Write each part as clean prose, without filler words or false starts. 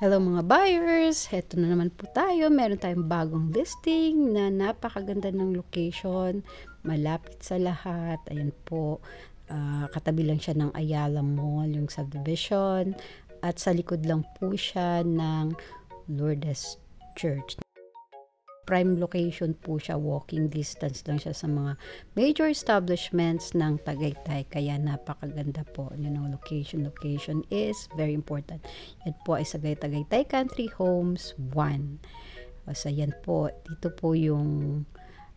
Hello mga buyers! Heto na naman po tayo. Meron tayong bagong listing na napakaganda ng location. Malapit sa lahat. Ayan po. Katabi lang siya ng Ayala Mall, yung subdivision. At sa likod lang po siya ng Lourdes Church. Prime location po siya, walking distance lang siya sa mga major establishments ng Tagaytay, kaya napakaganda po. Location is very important. Yan po ay sa Tagaytay Country Homes 1. So yan po, dito po yung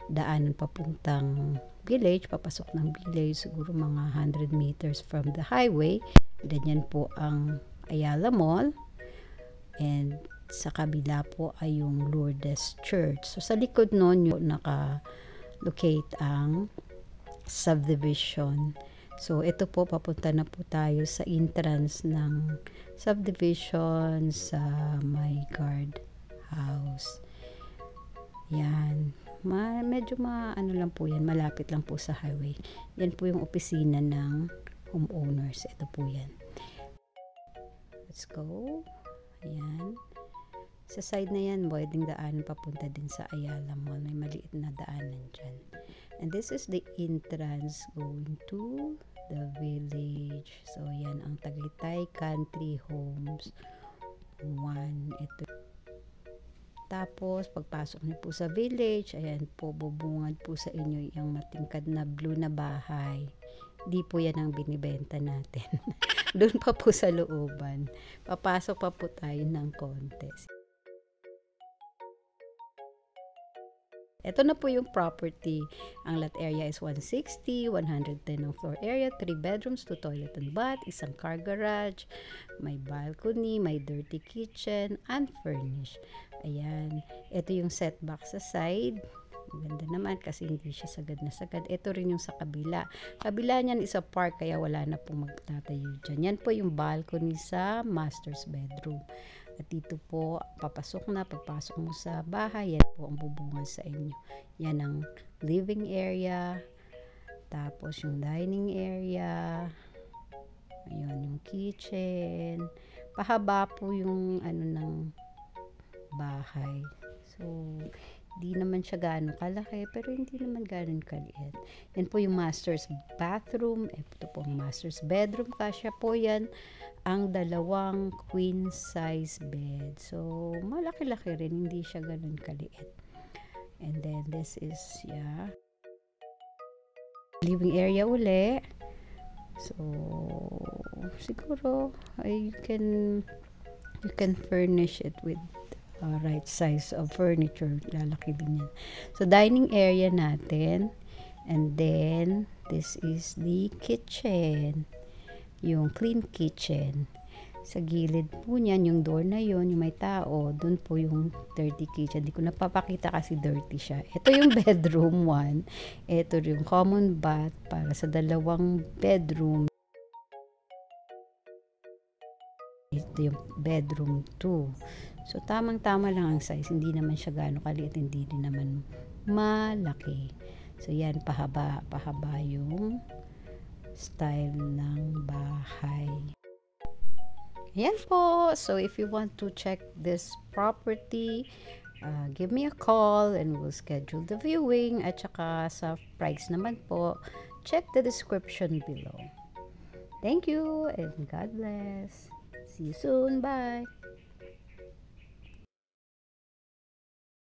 daanan papuntang village, papasok ng village, siguro mga 100 meters from the highway. Then yan po ang Ayala Mall, and sa kabila po ay yung Lourdes Church. So sa likod nun yung naka-locate ang subdivision. So ito po, papunta na po tayo sa entrance ng subdivision sa my guard house. Yan. Medyo ano lang po yan, malapit lang po sa highway. Yan po yung opisina ng homeowners. Ito po yan. Let's go. Ayan. Sa side na yan, pwedeng daan papunta din sa Ayala Mall. May maliit na daanan dyan. And this is the entrance going to the village. So, yan ang Tagaytay Country Homes 1. Ito. Tapos, pagpasok niyo po sa village, ayan po, bubungad po sa inyo yung matingkad na blue na bahay. Di po yan ang binibenta natin. Doon pa po sa looban. Papasok pa po tayo ng konti. Ito na po yung property. Ang lot area is 160, 110 ang floor area, 3 bedrooms, 2 toilet and bath, isang car garage, may balcony, may dirty kitchen, unfurnished. Ayan. Ito yung setback sa side. Ganda naman kasi hindi siya sagad na sagad. Ito rin yung sa kabila. Kabila niyan is a park, kaya wala na pong magtatayo dyan. Yan po yung balcony sa master's bedroom. At dito po, pagpasok mo sa bahay, yan po ang bubungan sa inyo. Yan ang living area, tapos yung dining area, ayun, yung kitchen. Pahaba po yung ng bahay. So, di naman siya gaano kalaki, pero hindi naman gaano kaliit. Yan po yung master's bathroom. Ito po ang master's bedroom. Kasya po yan ang dalawang queen size bed. So, malaki-laki rin. Hindi siya ganon kaliit. And then, this is, living area uli. So, siguro, you can furnish it with right size of furniture. Lalaki din yan. So, dining area natin. And then, this is the kitchen. Yung clean kitchen. Sa gilid po niyan, yung door na yon, yung may tao, dun po yung dirty kitchen. Hindi ko napapakita kasi dirty siya. Ito yung bedroom 1. Ito yung common bath para sa dalawang bedroom. Ito yung bedroom 2. So, tamang-tama lang ang size. Hindi naman siya gaano kaliit, hindi din naman malaki. So, yan, pahaba yung style ng bahay. Ayan po. So, if you want to check this property, give me a call and we'll schedule the viewing. At saka sa price naman po, check the description below. Thank you and God bless. See you soon. Bye.